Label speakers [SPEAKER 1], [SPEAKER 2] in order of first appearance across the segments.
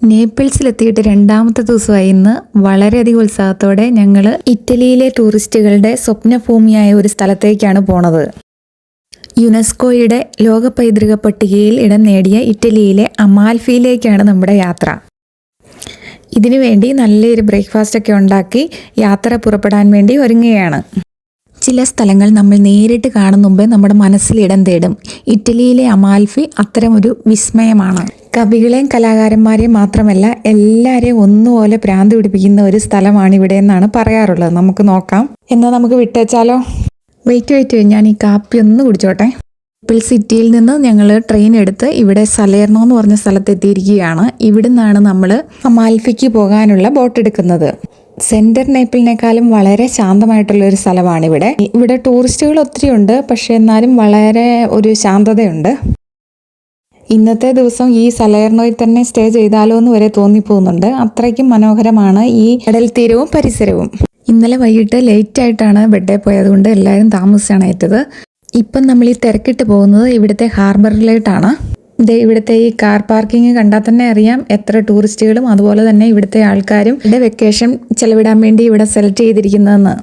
[SPEAKER 1] നേപ്പിൾസിലെത്തിയിട്ട് രണ്ടാമത്തെ ദിവസമായി ഇന്ന് വളരെയധികം ഉത്സാഹത്തോടെ ഞങ്ങൾ ഇറ്റലിയിലെ ടൂറിസ്റ്റുകളുടെ സ്വപ്നഭൂമിയായ ഒരു സ്ഥലത്തേക്കാണ് പോണത്. യുനെസ്കോയുടെ ലോക പൈതൃക പട്ടികയിൽ ഇടം നേടിയ ഇറ്റലിയിലെ അമാൽഫിയിലേക്കാണ് നമ്മുടെ യാത്ര. ഇതിനുവേണ്ടി നല്ലൊരു ബ്രേക്ക്ഫാസ്റ്റ് ഒക്കെ ഉണ്ടാക്കി യാത്ര പുറപ്പെടാൻ വേണ്ടി ഒരുങ്ങുകയാണ്. ചില സ്ഥലങ്ങൾ നമ്മൾ നേരിട്ട് കാണും മുമ്പേ നമ്മുടെ മനസ്സിൽ ഇടം തേടും. ഇറ്റലിയിലെ അമാൽഫി അത്തരമൊരു വിസ്മയമാണ്. കവികളെയും കലാകാരന്മാരെയും മാത്രമല്ല എല്ലാവരെയും ഒന്നുപോലെ ഭ്രാന്ത് പിടിപ്പിക്കുന്ന ഒരു സ്ഥലമാണ് ഇവിടെ എന്നാണ് പറയാറുള്ളത്. നമുക്ക് നോക്കാം. എന്നാൽ നമുക്ക് വിട്ടേച്ചാലോ? വെയിറ്റ് ഞാൻ ഈ കാപ്പി ഒന്ന് കുടിച്ചോട്ടെ. നേപ്പിൾ സിറ്റിയിൽ നിന്ന് ഞങ്ങൾ ട്രെയിൻ എടുത്ത് ഇവിടെ സലേർണോ എന്ന് പറഞ്ഞ സ്ഥലത്ത് എത്തിയിരിക്കുകയാണ്. ഇവിടെ നിന്നാണ് നമ്മൾ അമാൽഫിക്ക് പോകാനുള്ള ബോട്ട് എടുക്കുന്നത്. സെൻറ്റർ നേപ്പിളിനേക്കാളും വളരെ ശാന്തമായിട്ടുള്ള ഒരു സ്ഥലമാണ് ഇവിടെ. ഇവിടെ ടൂറിസ്റ്റുകൾ ഒത്തിരി ഉണ്ട്, പക്ഷെ എന്നാലും വളരെ ഒരു ശാന്തതയുണ്ട്. ഇന്നത്തെ ദിവസം ഈ സലേർണോയിൽ തന്നെ സ്റ്റേ ചെയ്താലോ എന്ന് വരെ തോന്നിപ്പോകുന്നുണ്ട്. അത്രയ്ക്കും മനോഹരമാണ് ഈ കടൽ തീരവും പരിസരവും. ഇന്നലെ വൈകിട്ട് ലേറ്റ് ആയിട്ടാണ് ബെഡേ പോയതുകൊണ്ട് എല്ലാവരും താമസിച്ചാണ് ഏറ്റത്. ഇപ്പം നമ്മൾ ഈ തിരക്കിട്ട് പോകുന്നത് ഇവിടുത്തെ ഹാർബറിലേട്ടാണ്. ഇവിടുത്തെ ഈ കാർ പാർക്കിംഗ് കണ്ടാൽ തന്നെ അറിയാം എത്ര ടൂറിസ്റ്റുകളും അതുപോലെ തന്നെ ഇവിടുത്തെ ആൾക്കാരും ഇവിടെ വെക്കേഷൻ ചെലവിടാൻ വേണ്ടി ഇവിടെ സെലക്ട് ചെയ്തിരിക്കുന്നതെന്ന്.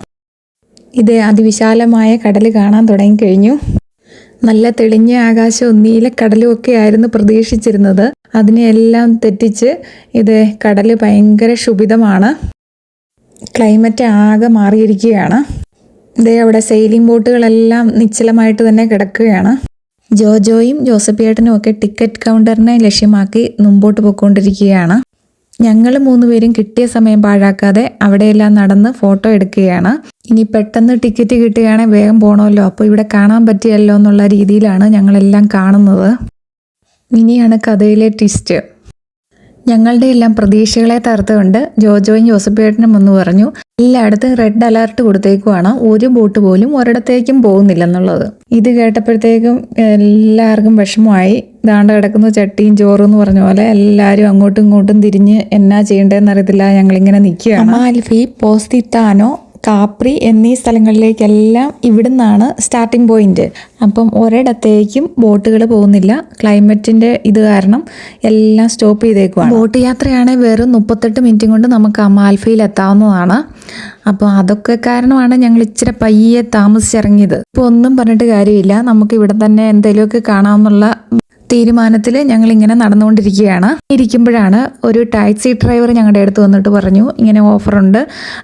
[SPEAKER 1] ഇത് അതിവിശാലമായ കടൽ കാണാൻ തുടങ്ങിക്കഴിഞ്ഞു. നല്ല തെളിഞ്ഞ ആകാശവും നീലക്കടലും ഒക്കെ ആയിരുന്നു പ്രതീക്ഷിച്ചിരുന്നത്. അതിനെല്ലാം തെറ്റിച്ച് ഇത് കടൽ ഭയങ്കര ശുഭിതമാണ്. ക്ലൈമറ്റ് ആകെ മാറിയിരിക്കുകയാണ്. അവിടെ സെയിലിംഗ് ബോട്ടുകളെല്ലാം നിശ്ചലമായിട്ട് തന്നെ കിടക്കുകയാണ്. ജോജോയും ജോസഫിയേട്ടനും ഒക്കെ ടിക്കറ്റ് കൗണ്ടറിനെ ലക്ഷ്യമാക്കി മുമ്പോട്ട് പോയിക്കൊണ്ടിരിക്കുകയാണ്. ഞങ്ങൾ 3 പേരും കിട്ടിയ സമയം പാഴാക്കാതെ അവിടെയെല്ലാം നടന്ന് ഫോട്ടോ എടുക്കുകയാണ്. ഇനി പെട്ടെന്ന് ടിക്കറ്റ് കിട്ടുകയാണെങ്കിൽ വേഗം പോകണമല്ലോ, അപ്പോൾ ഇവിടെ കാണാൻ പറ്റിയല്ലോ എന്നുള്ള രീതിയിലാണ് ഞങ്ങളെല്ലാം കാണുന്നത്. ഇനിയാണ് കഥയിലെ ട്വിസ്റ്റ്. ഞങ്ങളുടെ എല്ലാം പ്രതീക്ഷകളെ തകർത്തുകൊണ്ട് ജോജോയും ജോസഫേട്ടനും വന്ന് പറഞ്ഞു, എല്ലായിടത്തും റെഡ് അലർട്ട് കൊടുത്തേക്കുവാണ്, ഒരു ബോട്ട് പോലും ഒരിടത്തേക്കും പോകുന്നില്ലെന്നുള്ളത്. ഇത് കേട്ടപ്പോഴത്തേക്കും എല്ലാവർക്കും വിഷമമായി. ദാണ്ട കിടക്കുന്ന ചട്ടിയും ചോറും എന്ന് പറഞ്ഞ പോലെ എല്ലാവരും അങ്ങോട്ടും ഇങ്ങോട്ടും തിരിഞ്ഞ് എന്നാ ചെയ്യേണ്ടതെന്ന് അറിയത്തില്ല ഞങ്ങളിങ്ങനെ നിൽക്കുകയാണ്. അമാൽഫി, പോസ്തിത്താനോ, കാപ്രി എന്നീ സ്ഥലങ്ങളിലേക്കെല്ലാം ഇവിടുന്നാണ് സ്റ്റാർട്ടിംഗ് പോയിന്റ്. അപ്പം ഒരിടത്തേക്കും ബോട്ടുകൾ പോകുന്നില്ല. ക്ലൈമറ്റിൻ്റെ ഇത് കാരണം എല്ലാം സ്റ്റോപ്പ് ചെയ്തേക്കുവാണ്. ബോട്ട് യാത്രയാണെങ്കിൽ വെറും 38 മിനിറ്റും കൊണ്ട് നമുക്ക് അമാൽഫിയിൽ എത്താവുന്നതാണ്. അപ്പോൾ അതൊക്കെ കാരണമാണ് ഞങ്ങൾ ഇച്ചിരി പയ്യെ താമസിച്ചിറങ്ങിയത്. ഇപ്പോൾ ഒന്നും പറഞ്ഞിട്ട് കാര്യമില്ല, നമുക്ക് ഇവിടെ തന്നെ എന്തെങ്കിലുമൊക്കെ കാണാമെന്നുള്ള തീരുമാനത്തിൽ ഞങ്ങളിങ്ങനെ നടന്നുകൊണ്ടിരിക്കുകയാണ്. ഇരിക്കുമ്പോഴാണ് ഒരു ടാക്സി ഡ്രൈവർ ഞങ്ങളുടെ അടുത്ത് വന്നിട്ട് പറഞ്ഞു, ഇങ്ങനെ ഓഫറുണ്ട്,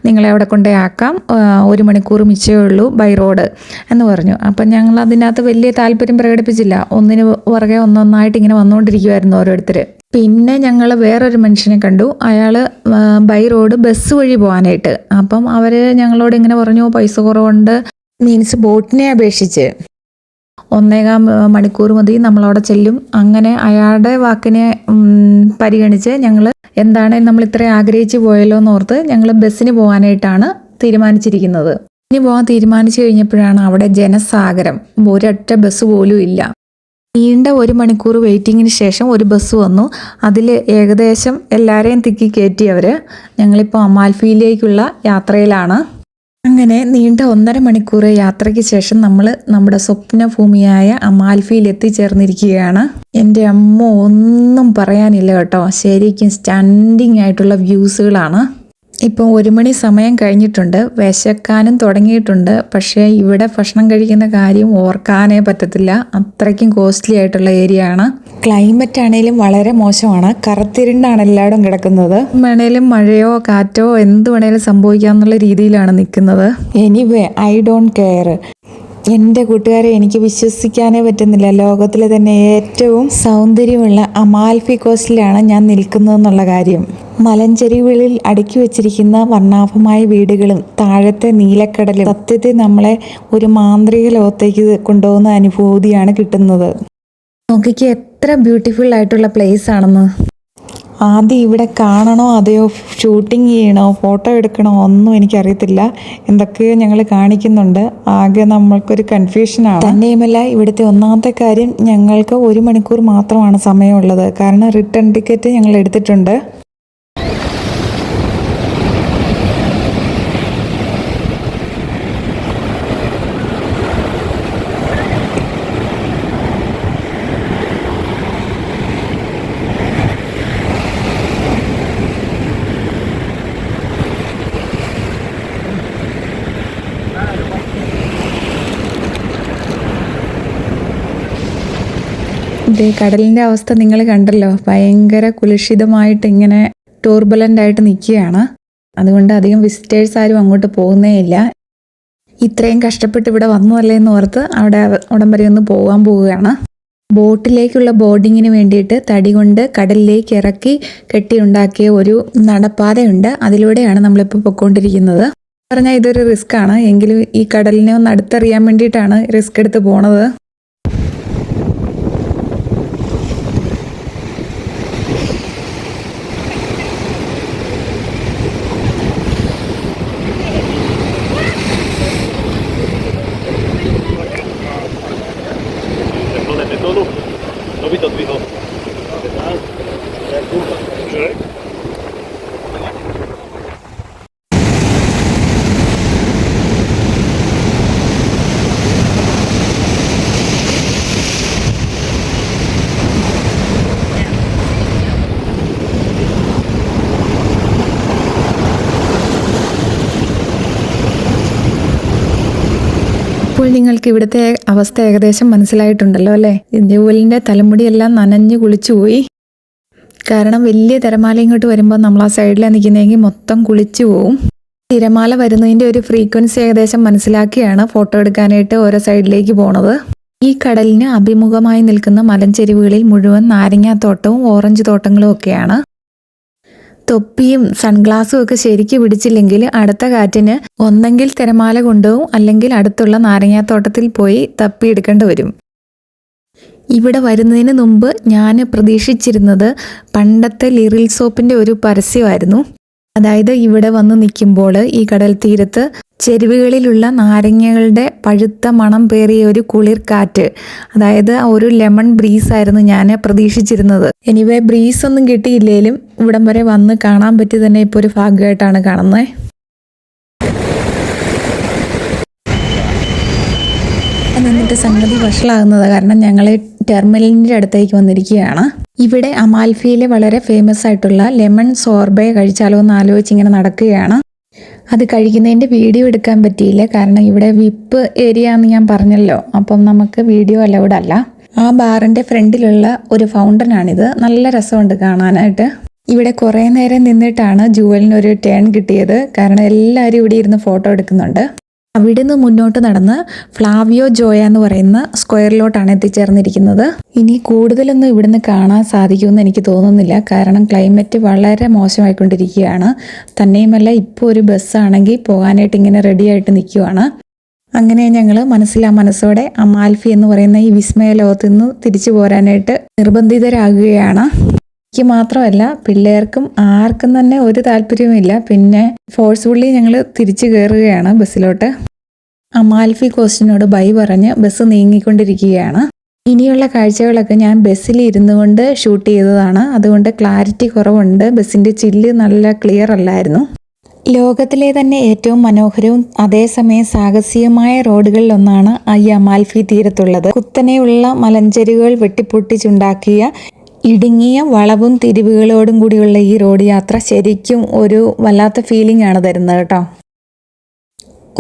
[SPEAKER 1] നിങ്ങളെ അവിടെ കൊണ്ടേ ആക്കാം, 1 മണിക്കൂർ മിച്ചമേ ഉള്ളൂ ബൈ റോഡ് എന്ന് പറഞ്ഞു. അപ്പം ഞങ്ങൾ അതിനകത്ത് വലിയ താല്പര്യം പ്രകടിപ്പിച്ചില്ല. ഒന്നിന് പുറകെ ഒന്നൊന്നായിട്ട് ഇങ്ങനെ വന്നുകൊണ്ടിരിക്കുമായിരുന്നു ഓരോരുത്തർ. പിന്നെ ഞങ്ങൾ വേറൊരു മനുഷ്യനെ കണ്ടു. അയാൾ ബൈ റോഡ് ബസ് വഴി പോകാനായിട്ട്. അപ്പം അവർ ഞങ്ങളോട് ഇങ്ങനെ പറഞ്ഞു, പൈസ കുറവുണ്ട്, മീൻസ് ബോട്ടിനെ അപേക്ഷിച്ച് 1.25 മണിക്കൂർ മതി, നമ്മളവിടെ ചെല്ലും. അങ്ങനെ അയാളുടെ വാക്കിനെ പരിഗണിച്ച് ഞങ്ങൾ എന്താണ് നമ്മൾ ഇത്രയും ആഗ്രഹിച്ച് പോയല്ലോ എന്നോർത്ത് ഞങ്ങൾ ബസ്സിന് പോകാനായിട്ടാണ് തീരുമാനിച്ചിരിക്കുന്നത്. ഇനി പോകാൻ തീരുമാനിച്ചു കഴിഞ്ഞപ്പോഴാണ് അവിടെ ജനസാഗരം, ഒരൊറ്റ ബസ് പോലും ഇല്ല. നീണ്ട 1 മണിക്കൂർ വെയിറ്റിങ്ങിന് ശേഷം ഒരു ബസ് വന്നു. അതിൽ ഏകദേശം എല്ലാവരെയും തിക്കി കയറ്റിയവർ. ഞങ്ങളിപ്പോൾ അമാൽഫിയിലേക്കുള്ള യാത്രയിലാണ്. അങ്ങനെ നീണ്ട 1.5 മണിക്കൂർ യാത്രയ്ക്ക് ശേഷം നമ്മൾ നമ്മുടെ സ്വപ്നഭൂമിയായ അമാൽഫിയിൽ എത്തിച്ചേർന്നിരിക്കുകയാണ്. എൻ്റെ അമ്മ, ഒന്നും പറയാനില്ല കേട്ടോ, ശരിക്കും സ്റ്റണ്ടിങ് ആയിട്ടുള്ള വ്യൂസുകളാണ്. ഇപ്പോൾ 1 മണി സമയം കഴിഞ്ഞിട്ടുണ്ട്, വിശക്കാനും തുടങ്ങിയിട്ടുണ്ട്. പക്ഷേ ഇവിടെ ഭക്ഷണം കഴിക്കുന്ന കാര്യം ഓർക്കാനേ പറ്റത്തില്ല, അത്രയ്ക്കും കോസ്റ്റ്ലി ആയിട്ടുള്ള ഏരിയ ആണ്. ക്ലൈമറ്റ് ആണെങ്കിലും വളരെ മോശമാണ്, കറുത്തിരുണ്ടാണ് എല്ലായിടും കിടക്കുന്നത്. വേണേലും മഴയോ കാറ്റോ എന്ത് വേണേലും സംഭവിക്കാമെന്നുള്ള രീതിയിലാണ് നിൽക്കുന്നത്. Anyway, I don't care. എൻ്റെ കൂട്ടുകാരെ, എനിക്ക് വിശ്വസിക്കാനേ പറ്റുന്നില്ല, ലോകത്തിലെ തന്നെ ഏറ്റവും സൗന്ദര്യമുള്ള അമാൽഫി കോസ്റ്റിലാണ് ഞാൻ നിൽക്കുന്നതെന്നുള്ള കാര്യം. മലഞ്ചെരിവുകളിൽ അടുക്കി വെച്ചിരിക്കുന്ന വർണ്ണാഭമായ വീടുകളും താഴത്തെ നീലക്കടലും സത്യത്തിൽ നമ്മളെ ഒരു മാന്ത്രിക ലോകത്തേക്ക് കൊണ്ടുപോകുന്ന അനുഭൂതിയാണ് കിട്ടുന്നത്. നോക്കിക്ക് എത്ര ബ്യൂട്ടിഫുൾ ആയിട്ടുള്ള പ്ലേസ് ആണെന്ന്. ആദ്യം ഇവിടെ കാണണോ അതെയോ ഷൂട്ടിങ് ചെയ്യണോ ഫോട്ടോ എടുക്കണോ ഒന്നും എനിക്കറിയത്തില്ല. എന്തൊക്കെയോ ഞങ്ങൾ കാണിക്കുന്നുണ്ട്, ആകെ നമ്മൾക്കൊരു കൺഫ്യൂഷനാണ്. തന്നെയുമല്ല, ഇവിടുത്തെ ഒന്നാമത്തെ കാര്യം, ഞങ്ങൾക്ക് 1 മണിക്കൂർ മാത്രമാണ് സമയമുള്ളത്. കാരണം റിട്ടേൺ ടിക്കറ്റ് ഞങ്ങൾ എടുത്തിട്ടുണ്ട്. ദേ കടലിൻ്റെ അവസ്ഥ നിങ്ങൾ കണ്ടല്ലോ, ഭയങ്കര കുലുഷിതമായിട്ട് ഇങ്ങനെ ടൂർബുലൻ്റ് ആയിട്ട് നിൽക്കുകയാണ്. അതുകൊണ്ട് അധികം വിസിറ്റേഴ്സ് ആരും അങ്ങോട്ട് പോകുന്നേ ഇല്ല. ഇത്രയും കഷ്ടപ്പെട്ട് ഇവിടെ വന്നതല്ലേ എന്ന് ഓർത്ത് അവിടം വരെ ഒന്ന് പോവുകയാണ്. ബോട്ടിലേക്കുള്ള ബോർഡിങ്ങിന് വേണ്ടിയിട്ട് തടി കൊണ്ട് കടലിലേക്ക് ഇറക്കി കെട്ടിയുണ്ടാക്കിയ ഒരു നടപ്പാതയുണ്ട്. അതിലൂടെയാണ് നമ്മളിപ്പോൾ പൊയ്ക്കൊണ്ടിരിക്കുന്നത്. പറഞ്ഞാൽ ഇതൊരു റിസ്ക് ആണ്, എങ്കിലും ഈ കടലിനെ ഒന്ന് അടുത്തറിയാൻ വേണ്ടിയിട്ടാണ് റിസ്ക് എടുത്ത് പോണത്. ഇപ്പോൾ നിങ്ങൾക്ക് ഇവിടുത്തെ അവസ്ഥ ഏകദേശം മനസ്സിലായിട്ടുണ്ടല്ലോ അല്ലേ? ജൂവലിൻ്റെ തലമുടിയെല്ലാം നനഞ്ഞു കുളിച്ചുപോയി. കാരണം വലിയ തിരമാല ഇങ്ങോട്ട് വരുമ്പോൾ നമ്മൾ ആ സൈഡിലാണ് നിൽക്കുന്നതെങ്കിൽ മൊത്തം കുളിച്ചു പോവും. തിരമാല വരുന്നതിൻ്റെ ഒരു ഫ്രീക്വൻസി ഏകദേശം മനസ്സിലാക്കിയാണ് ഫോട്ടോ എടുക്കാനായിട്ട് ഓരോ സൈഡിലേക്ക് പോണത്. ഈ കടലിന് അഭിമുഖമായി നിൽക്കുന്ന മലഞ്ചെരിവുകളിൽ മുഴുവൻ നാരങ്ങാത്തോട്ടവും ഓറഞ്ച് തോട്ടങ്ങളും ഒക്കെയാണ്. തൊപ്പിയും സൺഗ്ലാസും ഒക്കെ ശരിക്ക് പിടിച്ചില്ലെങ്കിൽ അടുത്ത കാറ്റിന് ഒന്നെങ്കിൽ തിരമാല കൊണ്ടുപോകും, അല്ലെങ്കിൽ അടുത്തുള്ള നാരങ്ങാത്തോട്ടത്തിൽ പോയി തപ്പിയെടുക്കേണ്ടി വരും. ഇവിടെ വരുന്നതിന് മുമ്പ് ഞാൻ പ്രതീക്ഷിച്ചിരുന്നത് പണ്ടത്തെ ലിറിൽ സോപ്പിൻ്റെ ഒരു പരസ്യമായിരുന്നു. അതായത് ഇവിടെ വന്ന് നിൽക്കുമ്പോൾ ഈ കടൽ തീരത്ത് ചെരുവുകളിലുള്ള നാരങ്ങകളുടെ പഴുത്ത മണം പേറിയ ഒരു കുളിർ കാറ്റ്, അതായത് ഒരു ലെമൺ ബ്രീസ് ആയിരുന്നു ഞാൻ പ്രതീക്ഷിച്ചിരുന്നത്. എനിവേ ബ്രീസ് ഒന്നും കിട്ടിയില്ലേലും ഇവിടം വരെ വന്ന് കാണാൻ പറ്റി തന്നെ ഇപ്പോൾ ഒരു ഭാഗ്യമായിട്ടാണ് കാണുന്നത്. എന്നിട്ട് സംഗതി വഷളാകുന്നത് കാരണം ഞങ്ങൾ ടെർമിനലിൻ്റെ അടുത്തേക്ക് വന്നിരിക്കുകയാണ്. ഇവിടെ അമാൽഫിയിലെ വളരെ ഫേമസ് ആയിട്ടുള്ള ലെമൺ സോർബെ കഴിച്ചാലോ എന്ന് ആലോചിച്ച് ഇങ്ങനെ നടക്കുകയാണ്. അത് കഴിക്കുന്നതിൻ്റെ വീഡിയോ എടുക്കാൻ പറ്റിയില്ല, കാരണം ഇവിടെ വിപ്പ് ഏരിയ എന്ന് ഞാൻ പറഞ്ഞല്ലോ, അപ്പം നമുക്ക് വീഡിയോ അലൗഡ് അല്ല. ആ ബാറിൻ്റെ ഫ്രണ്ടിലുള്ള ഒരു ഫൗണ്ടനാണിത്. നല്ല രസമുണ്ട് കാണാനായിട്ട്. ഇവിടെ കുറേ നേരം നിന്നിട്ടാണ് ജൂവലിനൊരു ടേൺ കിട്ടിയത്, കാരണം എല്ലാവരും ഇവിടെ ഇരുന്ന് ഫോട്ടോ എടുക്കുന്നുണ്ട്. അവിടുന്ന് മുന്നോട്ട് നടന്ന് ഫ്ലാവിയോ ജോയ എന്ന് പറയുന്ന സ്ക്വയറിലോട്ടാണ് എത്തിച്ചേർന്നിരിക്കുന്നത്. ഇനി കൂടുതലൊന്നും ഇവിടുന്ന് കാണാൻ സാധിക്കുമെന്ന് എനിക്ക് തോന്നുന്നില്ല, കാരണം ക്ലൈമറ്റ് വളരെ മോശമായിക്കൊണ്ടിരിക്കുകയാണ്. തന്നെയുമല്ല ഇപ്പോൾ ഒരു ബസ്സാണെങ്കിൽ പോകാനായിട്ട് ഇങ്ങനെ റെഡി ആയിട്ട് നിൽക്കുവാണ്. അങ്ങനെ ഞങ്ങൾ മനസ്സോടെ അമാൽഫി എന്ന് പറയുന്ന ഈ വിസ്മയ ലോകത്ത് നിന്ന് തിരിച്ചു പോരാനായിട്ട് നിർബന്ധിതരാകുകയാണ്. എനിക്ക് മാത്രമല്ല പിള്ളേർക്കും ആർക്കും തന്നെ ഒരു താല്പര്യവുമില്ല. പിന്നെ ഫോഴ്സ്ഫുള്ളി ഞങ്ങൾ തിരിച്ചു കയറുകയാണ് ബസ്സിലോട്ട്. അമാൽഫി കോസ്റ്റിനോട് ബൈ പറഞ്ഞ് ബസ് നീങ്ങിക്കൊണ്ടിരിക്കുകയാണ്. ഇനിയുള്ള കാഴ്ചകളൊക്കെ ഞാൻ ബസ്സിൽ ഇരുന്നു കൊണ്ട് ഷൂട്ട് ചെയ്തതാണ്, അതുകൊണ്ട് ക്ലാരിറ്റി കുറവുണ്ട്. ബസ്സിൻ്റെ ചില്ല് നല്ല ക്ലിയർ അല്ലായിരുന്നു. ലോകത്തിലെ തന്നെ ഏറ്റവും മനോഹരവും അതേസമയം സാഹസികമായ റോഡുകളിലൊന്നാണ് ഈ അമാൽഫി തീരത്തുള്ളത്. കുത്തനെയുള്ള മലഞ്ചെരുവുകൾ വെട്ടിപ്പൊട്ടിച്ചുണ്ടാക്കിയ ഇടുങ്ങിയ വളവും തിരിവുകളോടും കൂടിയുള്ള ഈ റോഡ് യാത്ര ശരിക്കും ഒരു വല്ലാത്ത ഫീലിംഗ് ആണ് തരുന്നത് കേട്ടോ.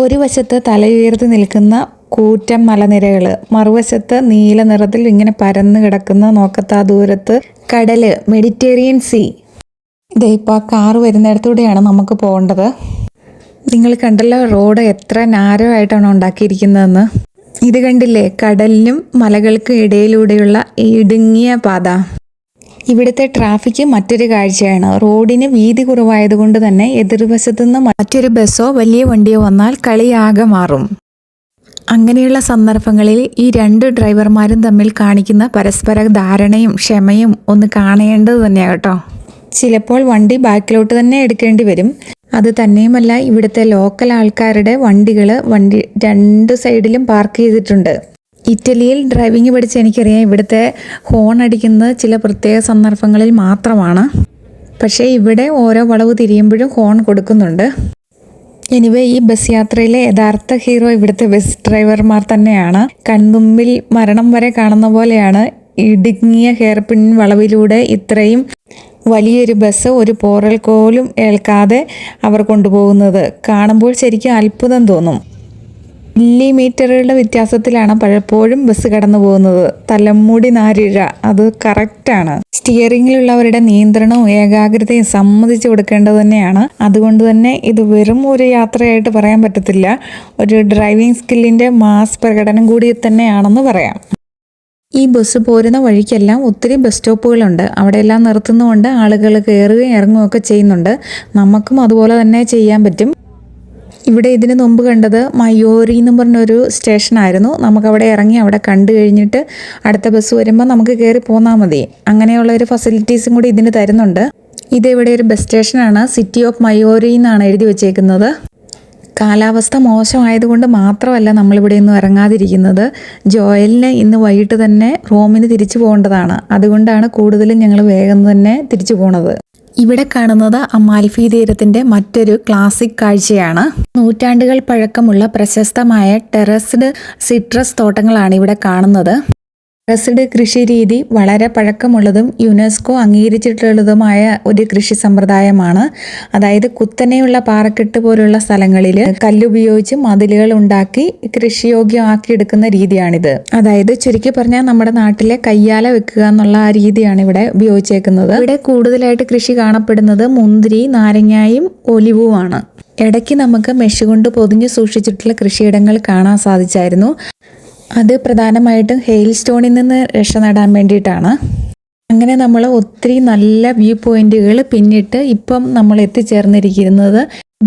[SPEAKER 1] ഒരു വശത്ത് തലയുയർത്തി നിൽക്കുന്ന കൂറ്റൻ മലനിരകൾ, മറുവശത്ത് നീല നിറത്തിൽ ഇങ്ങനെ പരന്ന് കിടക്കുന്ന നോക്കത്താ ദൂരത്ത് കടല്, മെഡിറ്ററേനിയൻ സീ. ഇതേ ഇപ്പോൾ ആ കാറ് വരുന്നിടത്തൂടെയാണ് നമുക്ക് പോകേണ്ടത്. നിങ്ങൾ കണ്ടല്ലോ റോഡ് എത്ര നാരോ ആയിട്ടാണ് ഉണ്ടാക്കിയിരിക്കുന്നതെന്ന്. ഇത് കണ്ടില്ലേ, കടലിനും മലകൾക്കും ഇടയിലൂടെയുള്ള ഇടുങ്ങിയ പാത. ഇവിടുത്തെ ട്രാഫിക് മറ്റൊരു കാഴ്ചയാണ്. റോഡിന് വീതി കുറവായതുകൊണ്ട് തന്നെ എതിർവശത്തു നിന്ന് മറ്റൊരു ബസ്സോ വലിയ വണ്ടിയോ വന്നാൽ കളിയാകെ മാറും. അങ്ങനെയുള്ള സന്ദർഭങ്ങളിൽ ഈ രണ്ട് ഡ്രൈവർമാരും തമ്മിൽ കാണിക്കുന്ന പരസ്പര ധാരണയും ക്ഷമയും ഒന്ന് കാണേണ്ടത് തന്നെയാണ് കേട്ടോ. ചിലപ്പോൾ വണ്ടി ബാക്കിലോട്ട് തന്നെ എടുക്കേണ്ടി വരും. അത് തന്നെയുമല്ല ഇവിടുത്തെ ലോക്കൽ ആൾക്കാരുടെ വണ്ടി രണ്ട് സൈഡിലും പാർക്ക് ചെയ്തിട്ടുണ്ട്. ഇറ്റലിയിൽ ഡ്രൈവിംഗ് പഠിച്ച് എനിക്കറിയാം ഇവിടുത്തെ ഹോൺ അടിക്കുന്നത് ചില പ്രത്യേക സന്ദർഭങ്ങളിൽ മാത്രമാണ്. പക്ഷേ ഇവിടെ ഓരോ വളവ് തിരിയുമ്പോഴും ഹോൺ കൊടുക്കുന്നുണ്ട്. എനിവേ ഈ ബസ് യാത്രയിലെ യഥാർത്ഥ ഹീറോ ഇവിടുത്തെ ബസ് ഡ്രൈവർമാർ തന്നെയാണ്. കൺമുമ്പിൽ മരണം വരെ കാണുന്ന പോലെയാണ് ഇടുങ്ങിയ ഹെയർപിൻ വളവിലൂടെ ഇത്രയും വലിയൊരു ബസ് ഒരു പോറൽ കോലും ഏൽക്കാതെ അവർ കൊണ്ടുപോകുന്നത്. കാണുമ്പോൾ ശരിക്കും അത്ഭുതം തോന്നും. മില്ലിമീറ്ററുകളുടെ വ്യത്യാസത്തിലാണ് പലപ്പോഴും ബസ് കടന്നു പോകുന്നത്. തലമുടി നാരിഴ അത് കറക്റ്റാണ്. സ്റ്റിയറിംഗിലുള്ളവരുടെ നിയന്ത്രണവും ഏകാഗ്രതയും സമ്മതിച്ചു കൊടുക്കേണ്ടത് തന്നെയാണ്. അതുകൊണ്ട് തന്നെ ഇത് വെറും ഒരു യാത്രയായിട്ട് പറയാൻ പറ്റത്തില്ല, ഒരു ഡ്രൈവിംഗ് സ്കില്ലിൻ്റെ മാസ് പ്രകടനം കൂടി തന്നെയാണെന്ന് പറയാം. ഈ ബസ് പോരുന്ന വഴിക്കെല്ലാം ഒത്തിരി ബസ് സ്റ്റോപ്പുകളുണ്ട്. അവിടെയെല്ലാം നിർത്തുന്നതുകൊണ്ട് ആളുകൾ കയറുകയും ഇറങ്ങുകയൊക്കെ ചെയ്യുന്നുണ്ട്. നമുക്കും അതുപോലെ തന്നെ ചെയ്യാൻ പറ്റും. ഇവിടെ ഇതിന് മുമ്പ് കണ്ടത് മയൂരി എന്ന് പറഞ്ഞൊരു സ്റ്റേഷനായിരുന്നു. നമുക്കവിടെ ഇറങ്ങി അവിടെ കണ്ടു കഴിഞ്ഞിട്ട് അടുത്ത ബസ് വരുമ്പോൾ നമുക്ക് കയറി പോന്നാൽ മതി. അങ്ങനെയുള്ള ഒരു ഫെസിലിറ്റീസും കൂടി ഇതിന് തരുന്നുണ്ട്. ഇതിവിടെ ഒരു ബസ് സ്റ്റേഷനാണ്. സിറ്റി ഓഫ് മയൂരി എന്നാണ് എഴുതി വെച്ചേക്കുന്നത്. കാലാവസ്ഥ മോശമായതുകൊണ്ട് മാത്രമല്ല നമ്മളിവിടെ ഒന്നും ഇറങ്ങാതിരിക്കുന്നത്. ജോയലിന് ഇന്ന് വൈകിട്ട് തന്നെ റോമിന് തിരിച്ചു പോകേണ്ടതാണ്. അതുകൊണ്ടാണ് കൂടുതലും ഞങ്ങൾ വേഗം തന്നെ തിരിച്ചു പോണത്. ഇവിടെ കാണുന്നത് അമാൽഫി തീരത്തിൻ്റെ മറ്റൊരു ക്ലാസിക് കാഴ്ചയാണ്. നൂറ്റാണ്ടുകൾ പഴക്കമുള്ള പ്രശസ്തമായ ടെറസ്ഡ് സിട്രസ് തോട്ടങ്ങളാണ് ഇവിടെ കാണുന്നത്. ടെറസ്ഡ് കൃഷി രീതി വളരെ പഴക്കമുള്ളതും യുനെസ്കോ അംഗീകരിച്ചിട്ടുള്ളതുമായ ഒരു കൃഷി സമ്പ്രദായമാണ്. അതായത് കുത്തനെയുള്ള പാറക്കെട്ട് പോലുള്ള സ്ഥലങ്ങളിൽ കല്ലുപയോഗിച്ച് മതിലുകൾ ഉണ്ടാക്കി കൃഷിയോഗ്യമാക്കിയെടുക്കുന്ന രീതിയാണിത്. അതായത് ചുരുക്കി പറഞ്ഞാൽ നമ്മുടെ നാട്ടിലെ കയ്യാല വെക്കുക എന്നുള്ള ആ രീതിയാണ് ഇവിടെ ഉപയോഗിച്ചേക്കുന്നത്. ഇവിടെ കൂടുതലായിട്ട് കൃഷി കാണപ്പെടുന്നത് മുന്തിരി, നാരങ്ങായും ഒലിവുമാണ്. ഇടയ്ക്ക് നമുക്ക് മെഷ് കൊണ്ട് പൊതിഞ്ഞു സൂക്ഷിച്ചിട്ടുള്ള കൃഷിയിടങ്ങൾ കാണാൻ സാധിച്ചായിരുന്നു. അത് പ്രധാനമായിട്ടും ഹെയിൽ സ്റ്റോണിൽ നിന്ന് രക്ഷ നേടാൻ വേണ്ടിയിട്ടാണ്. അങ്ങനെ നമ്മൾ ഒത്തിരി നല്ല വ്യൂ പോയിന്റുകൾ പിന്നിട്ട് ഇപ്പം നമ്മൾ എത്തിച്ചേർന്നിരിക്കുന്നത്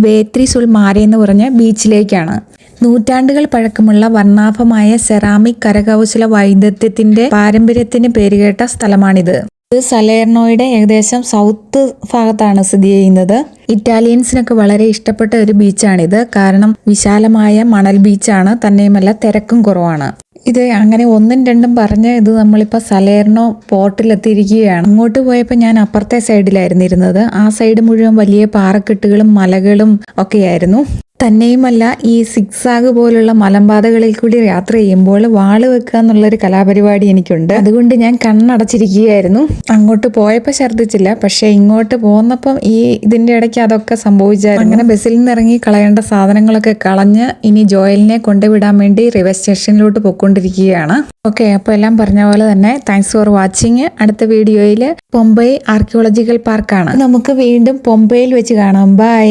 [SPEAKER 1] ബേത്രി സുൽ മാരെ എന്ന് പറഞ്ഞ ബീച്ചിലേക്കാണ്. നൂറ്റാണ്ടുകൾ പഴക്കമുള്ള വർണ്ണാഭമായ സെറാമിക് കരകൗശല വൈദഗ്ധ്യത്തിന്റെ പാരമ്പര്യത്തിന് പേരുകേട്ട സ്ഥലമാണിത്. ഇത് സലേർണോയുടെ ഏകദേശം സൗത്ത് ഭാഗത്താണ് സ്ഥിതി ചെയ്യുന്നത്. ഇറ്റാലിയൻസിനൊക്കെ വളരെ ഇഷ്ടപ്പെട്ട ഒരു ബീച്ചാണിത്. കാരണം വിശാലമായ മണൽ ബീച്ചാണ്, തന്നെയുമല്ല തിരക്കും കുറവാണ്. ഇത് അങ്ങനെ ഒന്നും രണ്ടും പറഞ്ഞ് ഇത് നമ്മളിപ്പോൾ സലേർണോ പോർട്ടിലെത്തിയിരിക്കുകയാണ്. അങ്ങോട്ട് പോയപ്പോൾ ഞാൻ അപ്പുറത്തെ സൈഡിലായിരുന്നു ഇരുന്നത്. ആ സൈഡ് മുഴുവൻ വലിയ പാറക്കെട്ടുകളും മലകളും ഒക്കെയായിരുന്നു. തന്നെയുമല്ല ഈ സിക്സാഗ് പോലുള്ള മലമ്പാതകളിൽ കൂടി യാത്ര ചെയ്യുമ്പോൾ വാള് വെക്കുക എന്നുള്ളൊരു കലാപരിപാടി എനിക്കുണ്ട്. അതുകൊണ്ട് ഞാൻ കണ്ണടച്ചിരിക്കുകയായിരുന്നു. അങ്ങോട്ട് പോയപ്പോൾ ഛർദ്ദിച്ചില്ല, പക്ഷേ ഇങ്ങോട്ട് പോന്നപ്പം ഈ ഇതിൻ്റെ ഇടയ്ക്ക് അതൊക്കെ സംഭവിച്ചായിരുന്നു. അങ്ങനെ ബസ്സിൽ നിന്ന് ഇറങ്ങി കളയേണ്ട സാധനങ്ങളൊക്കെ കളഞ്ഞ് ഇനി ജോയലിനെ കൊണ്ടുവിടാൻ വേണ്ടി റെയിൽവേ സ്റ്റേഷനിലോട്ട് പൊയ്ക്കൊണ്ടിരിക്കുകയാണ്. ഓക്കെ, അപ്പോൾ എല്ലാം പറഞ്ഞ പോലെ തന്നെ താങ്ക്സ് ഫോർ വാച്ചിങ്. അടുത്ത വീഡിയോയിൽ പൊമ്പൈ ആർക്കിയോളജിക്കൽ പാർക്കാണ്. നമുക്ക് വീണ്ടും പൊമ്പയിൽ വെച്ച് കാണാം. ബൈ.